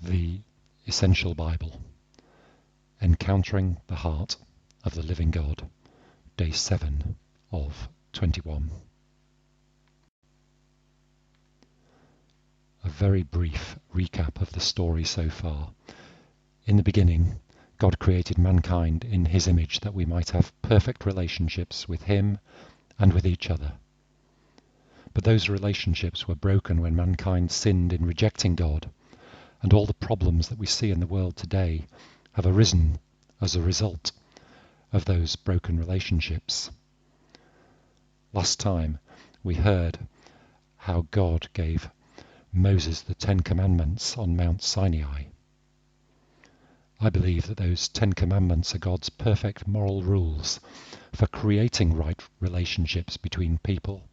The Essential Bible, Encountering the Heart of the Living God, Day 7 of 21. A very brief recap of the story so far. In the beginning, God created mankind in his image that we might have perfect relationships with him and with each other. But those relationships were broken when mankind sinned in rejecting God, and all the problems that we see in the world today have arisen as a result of those broken relationships. Last time we heard how God gave Moses the 10 Commandments on Mount Sinai. I believe that those 10 Commandments are God's perfect moral rules for creating right relationships between people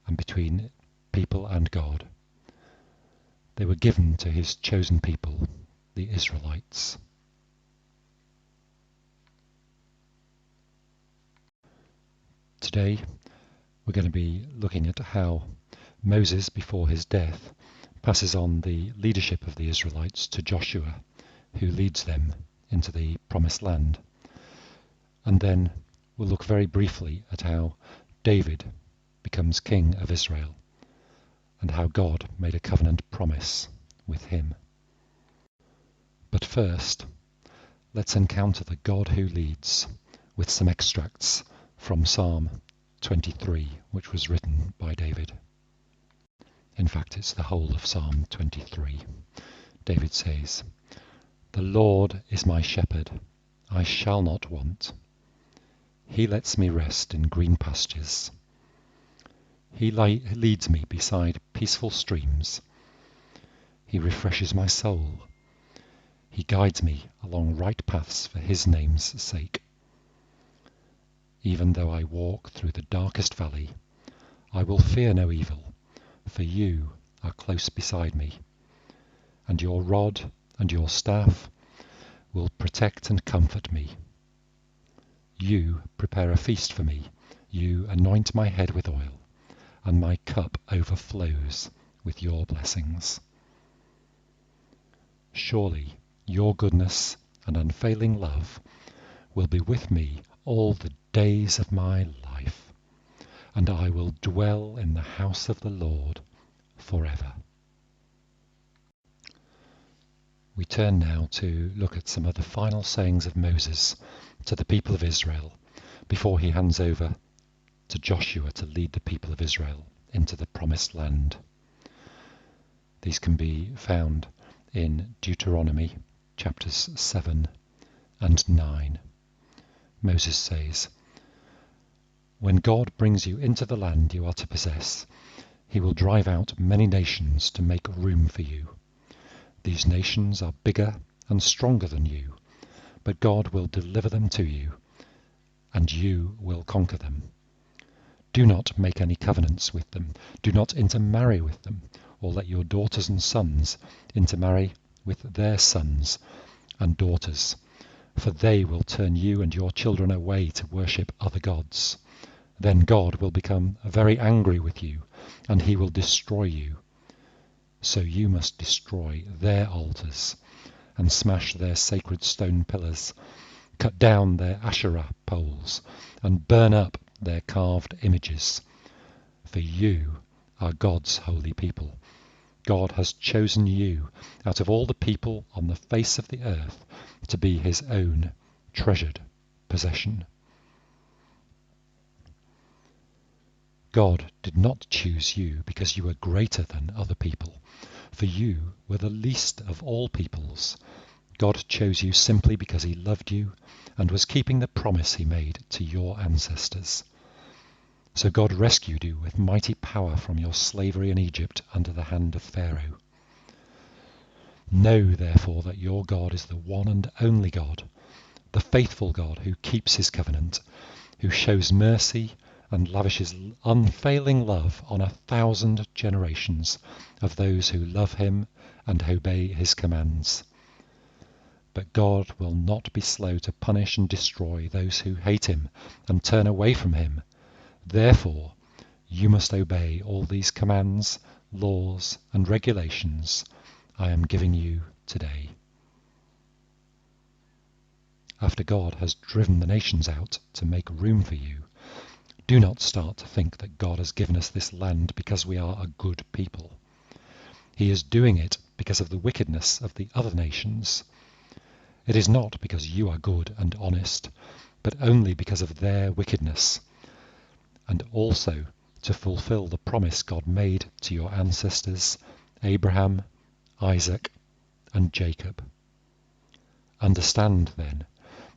and God. They were given to his chosen people, the Israelites. Today we're going to be looking at how Moses, before his death, passes on the leadership of the Israelites to Joshua, who leads them into the Promised Land. And then we'll look very briefly at how David becomes king of Israel, and how God made a covenant promise with him. But first, let's encounter the God who leads with some extracts from Psalm 23, which was written by David. In fact, it's the whole of Psalm 23. David says, "The Lord is my shepherd, I shall not want. He lets me rest in green pastures. He leads me beside peaceful streams. He refreshes my soul. He guides me along right paths for his name's sake. Even though I walk through the darkest valley, I will fear no evil, for you are close beside me, and your rod and your staff will protect and comfort me. You prepare a feast for me, you anoint my head with oil, and my cup overflows with your blessings. Surely your goodness and unfailing love will be with me all the days of my life, and I will dwell in the house of the Lord forever." We turn now to look at some of the final sayings of Moses to the people of Israel before he hands over to Joshua to lead the people of Israel into the Promised Land. These can be found in Deuteronomy chapters 7 and 9. Moses says, "When God brings you into the land you are to possess, he will drive out many nations to make room for you. These nations are bigger and stronger than you, but God will deliver them to you, and you will conquer them. Do not make any covenants with them. Do not intermarry with them, or let your daughters and sons intermarry with their sons and daughters, for they will turn you and your children away to worship other gods. Then God will become very angry with you, and he will destroy you. So you must destroy their altars and smash their sacred stone pillars, cut down their Asherah poles, and burn up their carved images. For you are God's holy people. God has chosen you out of all the people on the face of the earth to be his own treasured possession." God did not choose you because you were greater than other people, for you were the least of all peoples. God chose you simply because he loved you and was keeping the promise he made to your ancestors. So God rescued you with mighty power from your slavery in Egypt under the hand of Pharaoh. Know therefore that your God is the one and only God, the faithful God who keeps his covenant, who shows mercy and lavishes unfailing love on 1,000 generations of those who love him and obey his commands. But God will not be slow to punish and destroy those who hate him and turn away from him. Therefore, you must obey all these commands, laws, and regulations I am giving you today. After God has driven the nations out to make room for you, do not start to think that God has given us this land because we are a good people. He is doing it because of the wickedness of the other nations. It is not because you are good and honest, but only because of their wickedness, and also to fulfill the promise God made to your ancestors, Abraham, Isaac, and Jacob. Understand, then,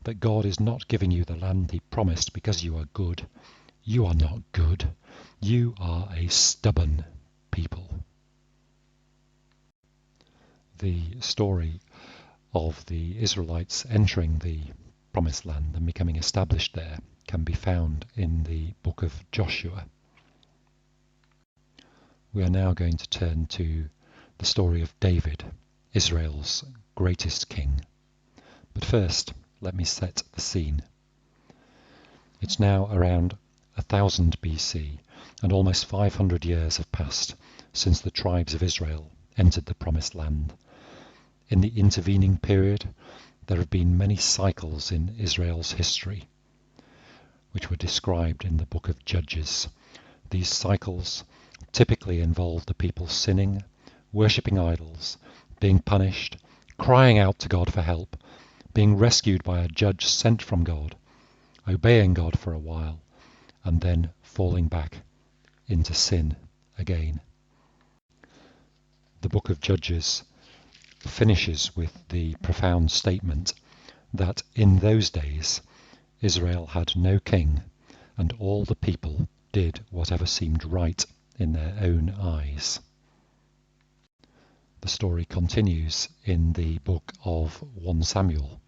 that God is not giving you the land he promised because you are good. You are not good. You are a stubborn people. The story of the Israelites entering the promised land and becoming established there can be found in the book of Joshua. We are now going to turn to the story of David, Israel's greatest king. But first, let me set the scene. It's now around 1000 BC, and almost 500 years have passed since the tribes of Israel entered the promised land. In the intervening period, there have been many cycles in Israel's history, which were described in the book of Judges. These cycles typically involve the people sinning, worshipping idols, being punished, crying out to God for help, being rescued by a judge sent from God, obeying God for a while, and then falling back into sin again. The book of Judges finishes with the profound statement that in those days Israel had no king, and all the people did whatever seemed right in their own eyes. The story continues in the book of 1 Samuel.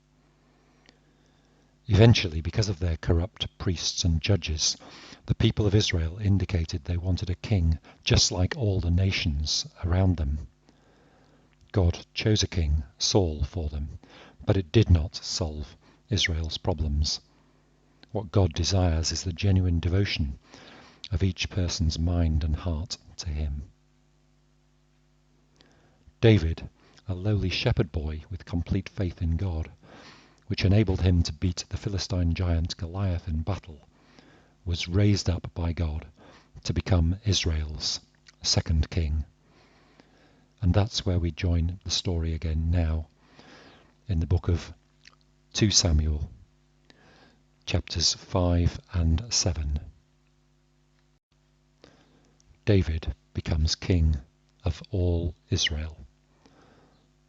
Eventually, because of their corrupt priests and judges, the people of Israel indicated they wanted a king just like all the nations around them. God chose a king, Saul, for them, but it did not solve Israel's problems. What God desires is the genuine devotion of each person's mind and heart to him. David, a lowly shepherd boy with complete faith in God, which enabled him to beat the Philistine giant Goliath in battle, was raised up by God to become Israel's second king. And that's where we join the story again now, in the book of 2 Samuel, chapters 5 and 7. David becomes king of all Israel.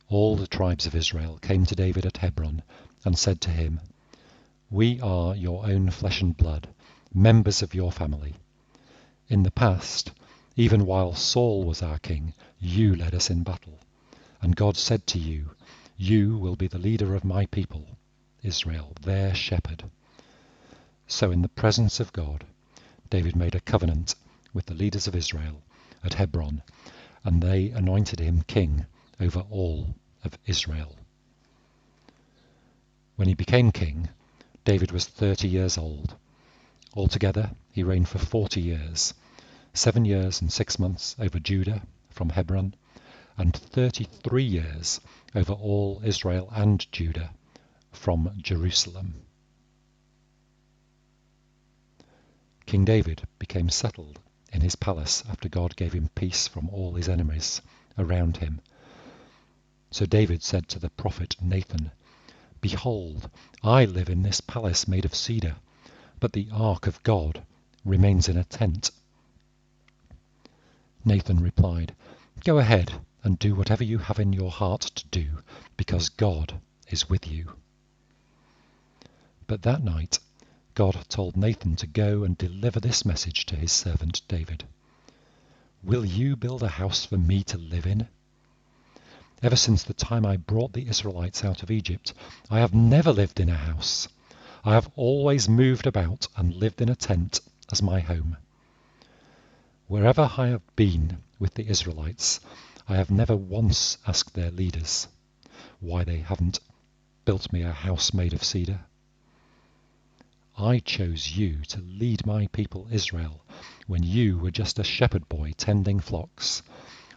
All the tribes of Israel came to David at Hebron and said to him, "We are your own flesh and blood, members of your family. In the past, even while Saul was our king, you led us in battle. And God said to you, 'You will be the leader of my people, Israel, their shepherd.'" So in the presence of God, David made a covenant with the leaders of Israel at Hebron, and they anointed him king over all of Israel. When he became king, David was 30 years old. Altogether, he reigned for 40 years, 7 years and 6 months over Judah from Hebron, and 33 years over all Israel and Judah from Jerusalem. King David became settled in his palace after God gave him peace from all his enemies around him. So David said to the prophet Nathan, "Behold, I live in this palace made of cedar, but the ark of God remains in a tent." Nathan replied, "Go ahead and do whatever you have in your heart to do, because God is with you." But that night, God told Nathan to go and deliver this message to his servant David. "Will you build a house for me to live in? Ever since the time I brought the Israelites out of Egypt, I have never lived in a house. I have always moved about and lived in a tent as my home. Wherever I have been with the Israelites, I have never once asked their leaders why they haven't built me a house made of cedar. I chose you to lead my people Israel when you were just a shepherd boy tending flocks.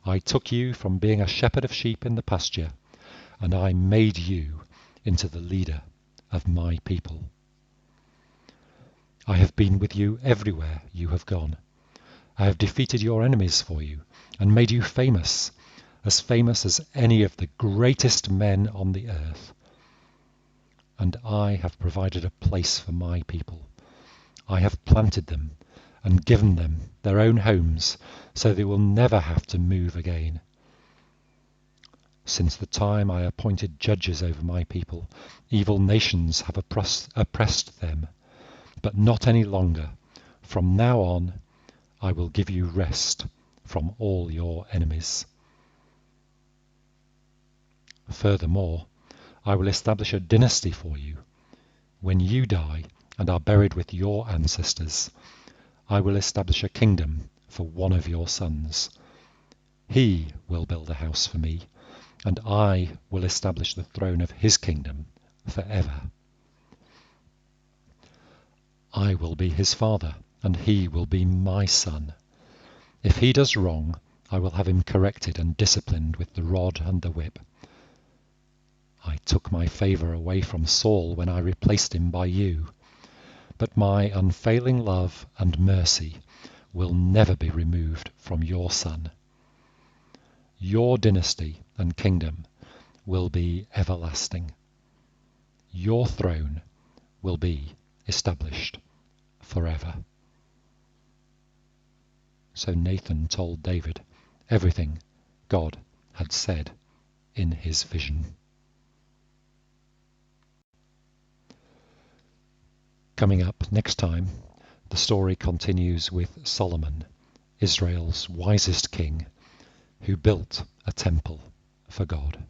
I took you from being a shepherd of sheep in the pasture, and I made you into the leader of my people. I have been with you everywhere you have gone. I have defeated your enemies for you and made you famous as any of the greatest men on the earth. And I have provided a place for my people. I have planted them and given them their own homes, so they will never have to move again. Since the time I appointed judges over my people, evil nations have oppressed them, but not any longer. From now on, I will give you rest from all your enemies. Furthermore, I will establish a dynasty for you. When you die and are buried with your ancestors, I will establish a kingdom for one of your sons. He will build a house for me, and I will establish the throne of his kingdom forever. I will be his father, and he will be my son. If he does wrong, I will have him corrected and disciplined with the rod and the whip. I took my favour away from Saul when I replaced him by you, but my unfailing love and mercy will never be removed from your son. Your dynasty and kingdom will be everlasting. Your throne will be established forever. So Nathan told David everything God had said in his vision. Coming up next time, the story continues with Solomon, Israel's wisest king, who built a temple for God.